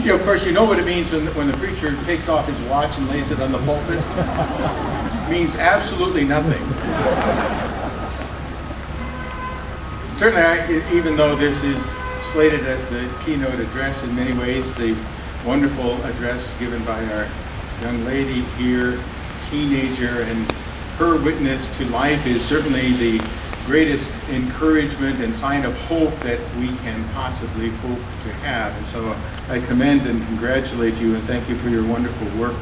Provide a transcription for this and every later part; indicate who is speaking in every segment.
Speaker 1: Of course, you know what it means when the preacher takes off his watch and lays it on the pulpit. It means absolutely nothing. Certainly, even though this is slated as the keynote address, in many ways, the wonderful address given by our young lady here, teenager, and her witness to life is certainly the greatest encouragement and sign of hope that we can possibly hope to have. And so I commend and congratulate you and thank you for your wonderful work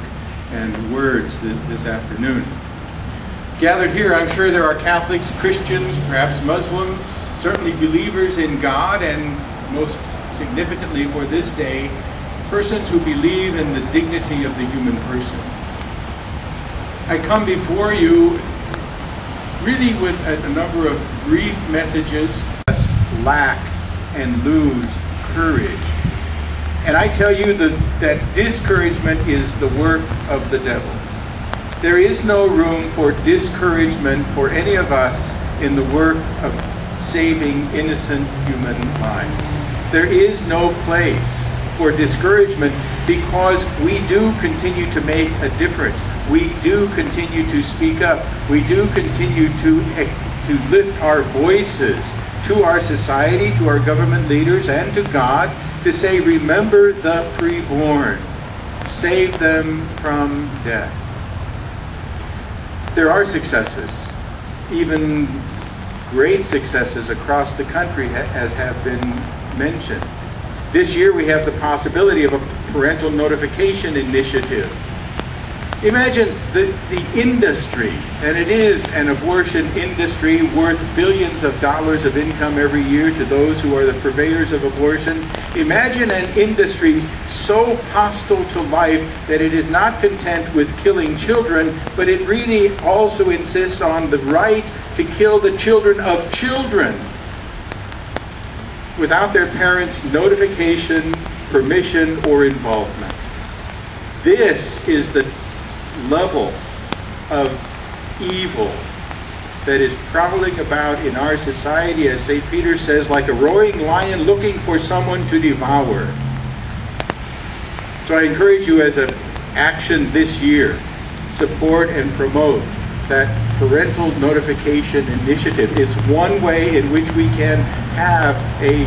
Speaker 1: and words this afternoon. Gathered here, I'm sure there are Catholics, Christians, perhaps Muslims, certainly believers in God, and most significantly for this day, persons who believe in the dignity of the human person. I come before you really with a number of brief messages. Lack and lose courage. And I tell you that discouragement is the work of the devil. There is no room for discouragement for any of us in the work of saving innocent human lives. There is no place for discouragement because we do continue to make a difference. We do continue to speak up. We do continue to lift our voices to our society, to our government leaders, and to God to say, remember the preborn. Save them from death. There are successes, even great successes across the country, as have been mentioned. This year we have the possibility of a parental notification initiative. Imagine the industry, and it is an abortion industry worth billions of dollars of income every year to those who are the purveyors of abortion. Imagine an industry so hostile to life that it is not content with killing children, but it really also insists on the right to kill the children of children without their parents' notification, permission, or involvement. This is the level of evil that is prowling about in our society, as St. Peter says, like a roaring lion looking for someone to devour. So I encourage you as an action this year, support and promote that parental notification initiative. It's one way in which we can have a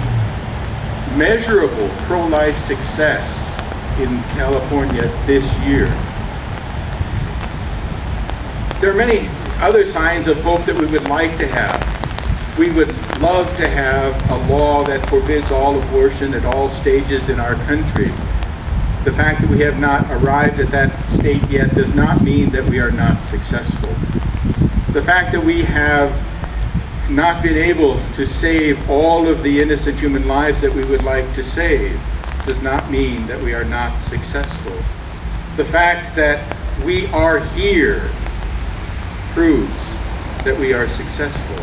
Speaker 1: measurable pro-life success in California this year. There are many other signs of hope that we would like to have. We would love to have a law that forbids all abortion at all stages in our country. The fact that we have not arrived at that state yet does not mean that we are not successful. The fact that we have not been able to save all of the innocent human lives that we would like to save does not mean that we are not successful. The fact that we are here proves that we are successful.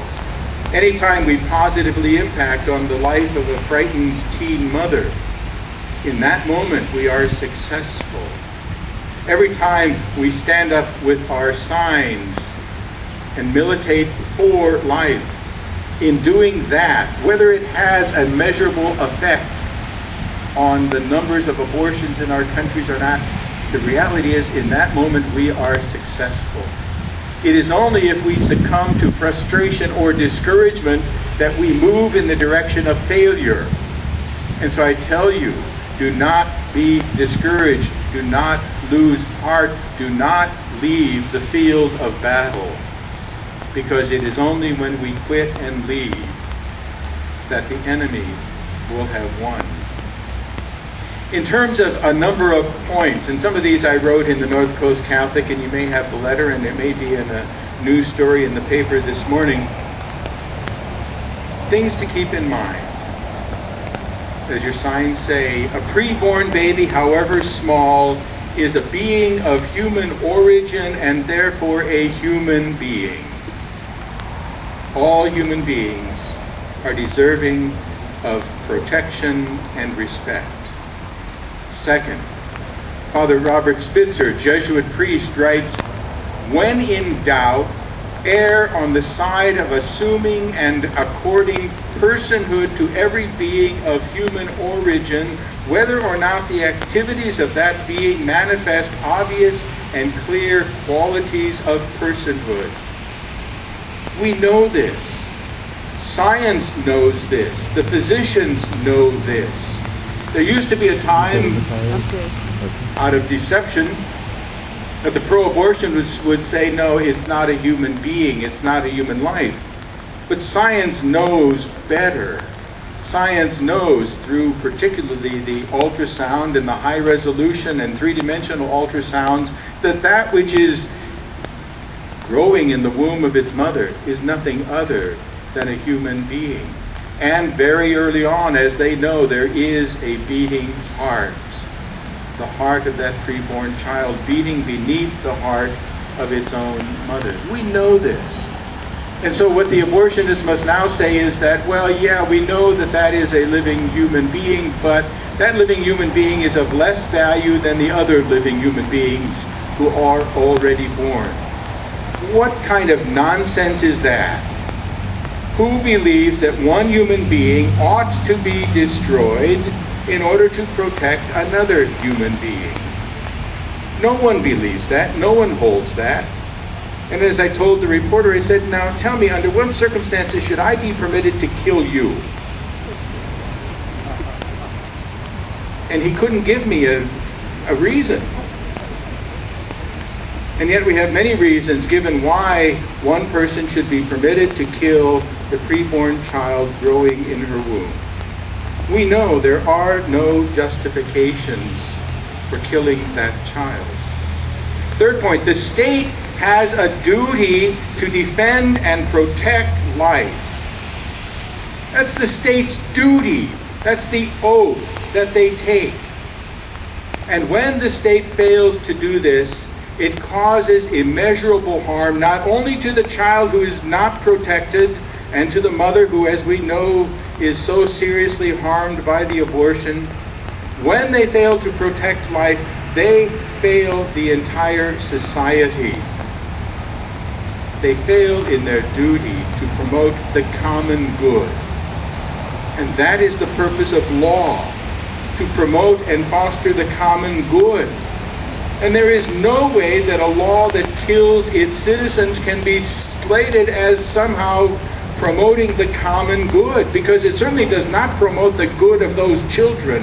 Speaker 1: Anytime we positively impact on the life of a frightened teen mother, in that moment we are successful. Every time we stand up with our signs and militate for life, in doing that, whether it has a measurable effect on the numbers of abortions in our countries or not, the reality is in that moment we are successful. It is only if we succumb to frustration or discouragement that we move in the direction of failure. And so I tell you, do not be discouraged. Do not lose heart. Do not leave the field of battle. Because it is only when we quit and leave that the enemy will have won. In terms of a number of points, and some of these I wrote in the North Coast Catholic, and you may have the letter, and it may be in a news story in the paper this morning, things to keep in mind. As your signs say, a preborn baby, however small, is a being of human origin and therefore a human being. All human beings are deserving of protection and respect. Second, Father Robert Spitzer, Jesuit priest, writes, when in doubt, err on the side of assuming and according personhood to every being of human origin, whether or not the activities of that being manifest obvious and clear qualities of personhood. We know this. Science knows this. The physicians know this. There used to be a time, out of deception, that the pro-abortionists would say, no, it's not a human being, it's not a human life. But science knows better. Science knows through particularly the ultrasound and the high resolution and three-dimensional ultrasounds that that which is growing in the womb of its mother is nothing other than a human being. And very early on, as they know, there is a beating heart. The heart of that preborn child beating beneath the heart of its own mother. We know this. And so what the abortionists must now say is that, well, yeah, we know that that is a living human being, but that living human being is of less value than the other living human beings who are already born. What kind of nonsense is that? Who believes that one human being ought to be destroyed in order to protect another human being? No one believes that. No one holds that. And as I told the reporter, I said, now tell me, under what circumstances should I be permitted to kill you? And he couldn't give me a reason. And yet we have many reasons given why one person should be permitted to kill the preborn child growing in her womb. We know there are no justifications for killing that child. Third point, the state has a duty to defend and protect life. That's the state's duty. That's the oath that they take. And when the state fails to do this, it causes immeasurable harm not only to the child who is not protected and to the mother who, as we know, is so seriously harmed by the abortion. When they fail to protect life, they fail the entire society. They fail in their duty to promote the common good. And that is the purpose of law, to promote and foster the common good. And there is no way that a law that kills its citizens can be slated as somehow promoting the common good, because it certainly does not promote the good of those children.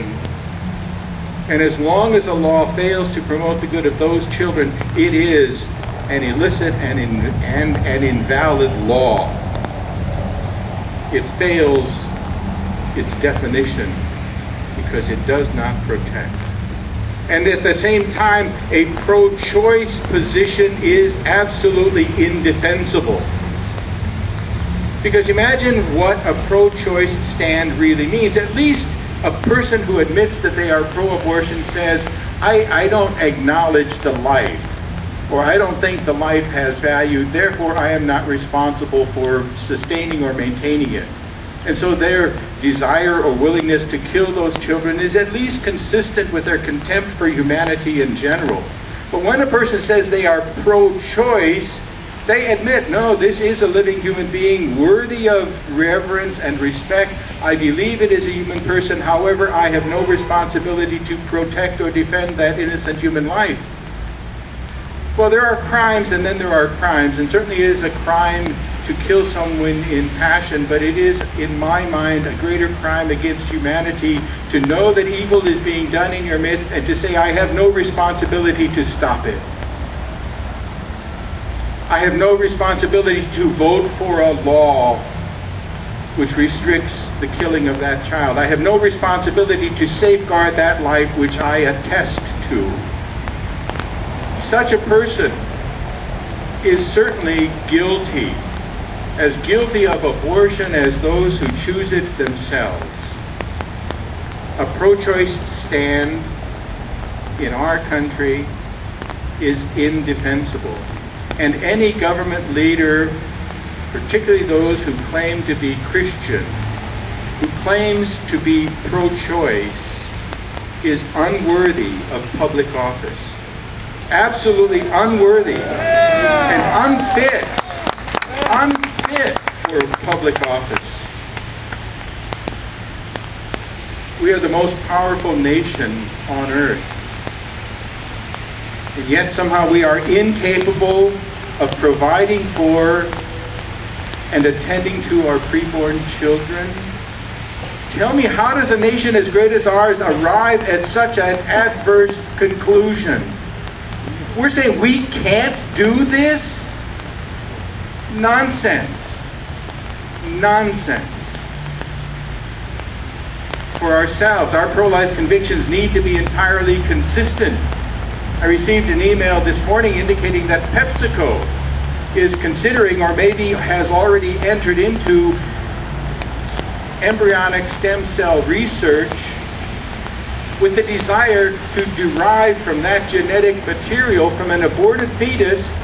Speaker 1: And as long as a law fails to promote the good of those children, it is an illicit and an invalid law. It fails its definition because it does not protect. And at the same time, a pro-choice position is absolutely indefensible. Because imagine what a pro-choice stand really means. At least a person who admits that they are pro-abortion says, I don't acknowledge the life, or I don't think the life has value, therefore I am not responsible for sustaining or maintaining it. And so their desire or willingness to kill those children is at least consistent with their contempt for humanity in general. But when a person says they are pro-choice, they admit, no, this is a living human being worthy of reverence and respect. I believe it is a human person. However, I have no responsibility to protect or defend that innocent human life. Well, there are crimes and then there are crimes, and certainly it is a crime to kill someone in passion, but it is, in my mind, a greater crime against humanity to know that evil is being done in your midst and to say, I have no responsibility to stop it. I have no responsibility to vote for a law which restricts the killing of that child. I have no responsibility to safeguard that life which I attest to. Such a person is certainly guilty, as guilty of abortion as those who choose it themselves. A pro-choice stand in our country is indefensible. And any government leader, particularly those who claim to be Christian, who claims to be pro-choice, is unworthy of public office. Absolutely unworthy and unfit public office. We are the most powerful nation on earth. And yet somehow we are incapable of providing for and attending to our preborn children. Tell me, how does a nation as great as ours arrive at such an adverse conclusion? We're saying we can't do this? Nonsense. Nonsense. For ourselves, our pro-life convictions need to be entirely consistent. I received an email this morning indicating that PepsiCo is considering, or maybe has already entered into, embryonic stem cell research with the desire to derive from that genetic material, from an aborted fetus,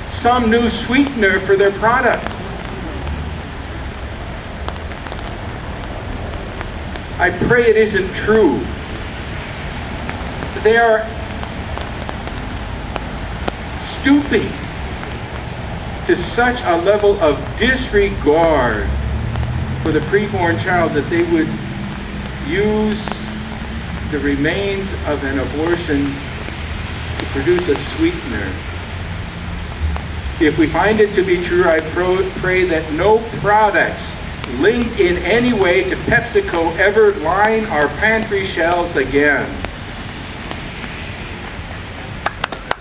Speaker 1: some new sweetener for their product. I pray it isn't true. That they are stooping to such a level of disregard for the preborn child that they would use the remains of an abortion to produce a sweetener. If we find it to be true, I pray that no products linked in any way to PepsiCo ever line our pantry shelves again.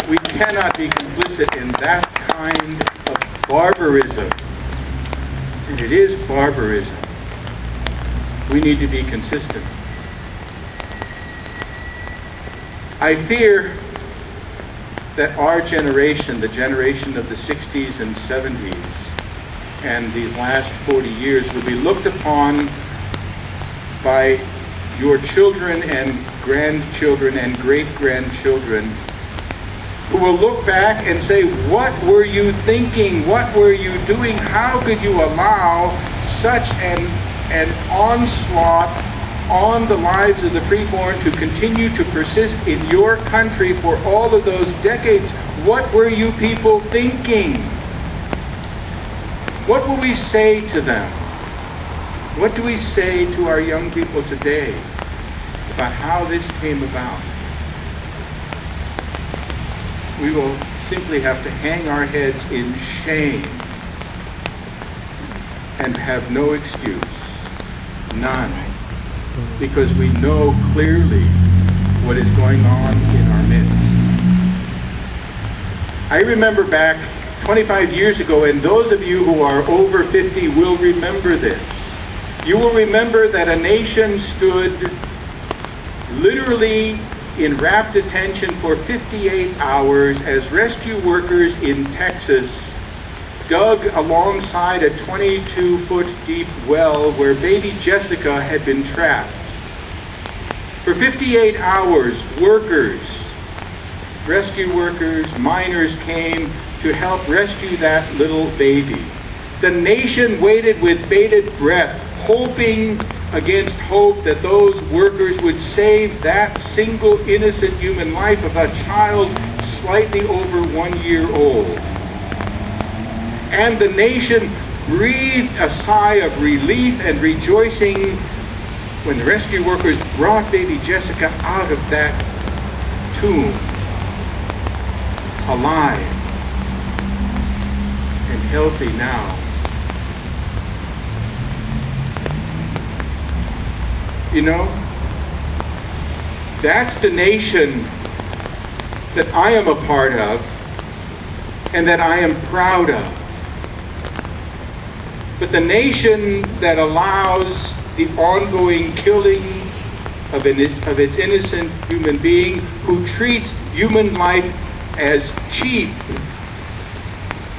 Speaker 1: We cannot be complicit in that kind of barbarism. And it is barbarism. We need to be consistent. I fear that our generation, the generation of the 60s and 70s, and these last 40 years, will be looked upon by your children and grandchildren and great-grandchildren, who will look back and say, what were you thinking? What were you doing? How could you allow such an onslaught on the lives of the preborn to continue to persist in your country for all of those decades? What were you people thinking? What will we say to them? What do we say to our young people today about how this came about? We will simply have to hang our heads in shame and have no excuse, none, because we know clearly what is going on in our midst. I remember back 25 years ago, and those of you who are over 50 will remember this. You will remember that a nation stood literally in rapt attention for 58 hours as rescue workers in Texas dug alongside a 22-foot deep well where baby Jessica had been trapped. For 58 hours, rescue workers, miners came to help rescue that little baby. The nation waited with bated breath, hoping against hope that those workers would save that single innocent human life of a child slightly over 1 year old. And the nation breathed a sigh of relief and rejoicing when the rescue workers brought baby Jessica out of that tomb, alive and healthy now. You know, that's the nation that I am a part of and that I am proud of. But the nation that allows the ongoing killing of its innocent human being, who treats human life as cheap,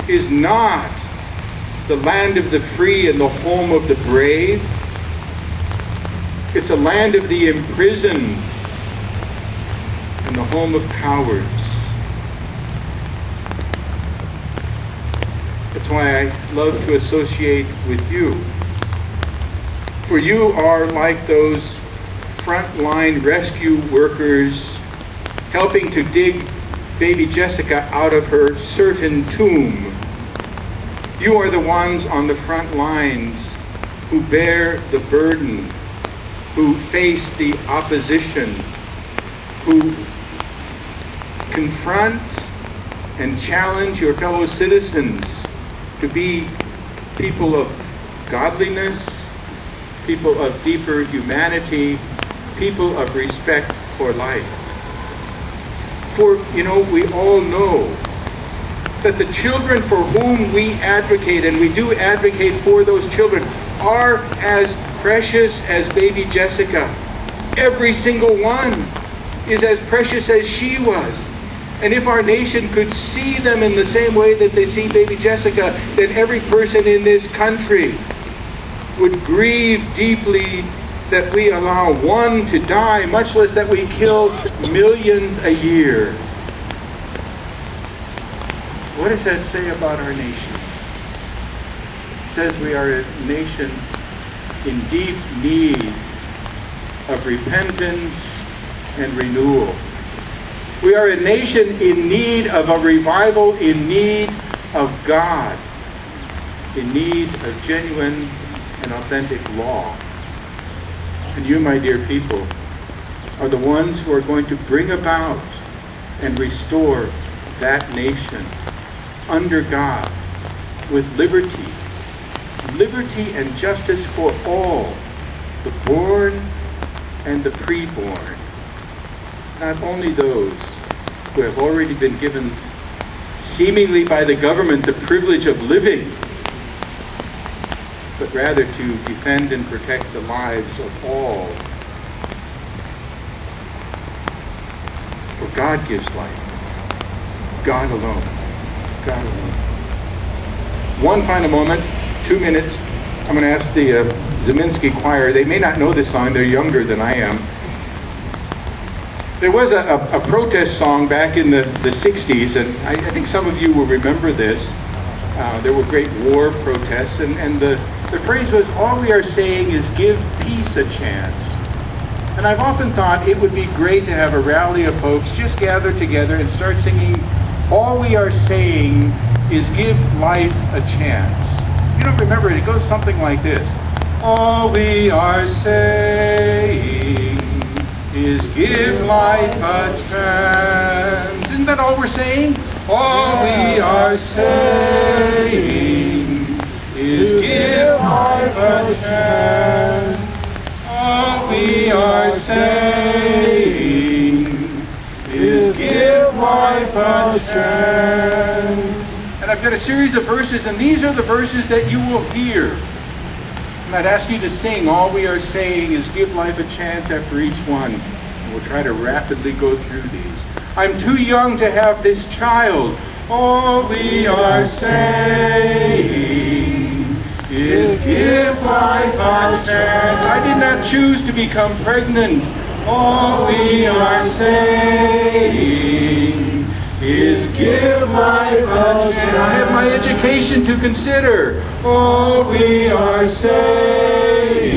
Speaker 1: is not the land of the free and the home of the brave. It's a land of the imprisoned and the home of cowards. That's why I love to associate with you. For you are like those frontline rescue workers helping to dig baby Jessica out of her certain tomb. You are the ones on the front lines who bear the burden, who face the opposition, who confront and challenge your fellow citizens to be people of godliness, people of deeper humanity, people of respect for life. For, we all know that the children for whom we advocate, and we do advocate for those children, are as precious as baby Jessica. Every single one is as precious as she was. And if our nation could see them in the same way that they see baby Jessica, then every person in this country would grieve deeply that we allow one to die, much less that we kill millions a year. What does that say about our nation? It says we are a nation in deep need of repentance and renewal. We are a nation in need of a revival, in need of God, in need of genuine and authentic law. And you, my dear people, are the ones who are going to bring about and restore that nation under God with liberty and justice for all, the born and the preborn. Not only those who have already been given, seemingly by the government, the privilege of living, but rather to defend and protect the lives of all. For God gives life. God alone. God alone. One final moment, 2 minutes. I'm going to ask the Zeminski Choir. They may not know this song. They're younger than I am. There was a protest song back in the 60s, and I think some of you will remember this. There were great war protests, and the phrase was, all we are saying is give peace a chance. And I've often thought it would be great to have a rally of folks just gather together and start singing, all we are saying is give life a chance. If you don't remember it, it goes something like this. All we are saying is give life a chance. Isn't that all we're saying? All we are saying is give life a chance. All we are saying is give life a chance. And I've got a series of verses, and these are the verses that you will hear. And I'd ask you to sing, all we are saying is give life a chance after each one. And we'll try to rapidly go through these. I'm too young to have this child. All we are saying is give life a chance. I did not choose to become pregnant. All we are saying is give life a chance. I have my education to consider. All we are saying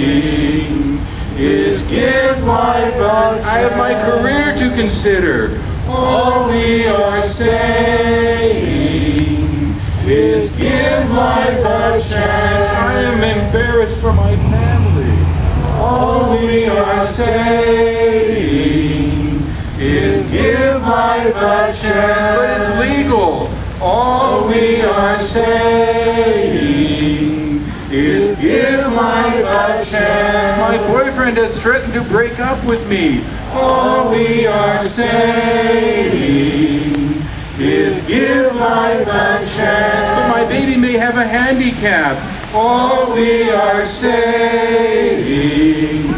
Speaker 1: is give life a chance. I have my career to consider. All we are saying is give life a chance. I am embarrassed for my family. All we are saying is give life a chance. But it's legal. All we are saying is give life a chance. My boyfriend has threatened to break up with me. All we are saying is give life a chance. But my baby may have a handicap. All we are saying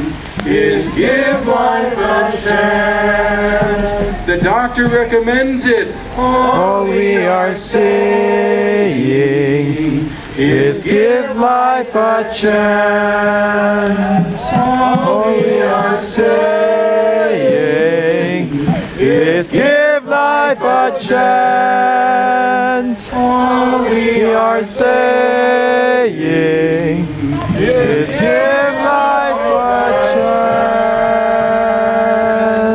Speaker 1: is give life a chance. The doctor recommends it.
Speaker 2: All we are saying is give life a chance. All we are saying is give life a chance. All we are saying is give life a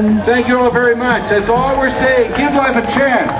Speaker 2: chance.
Speaker 1: Thank you all very much. That's all we're saying. Give life a chance.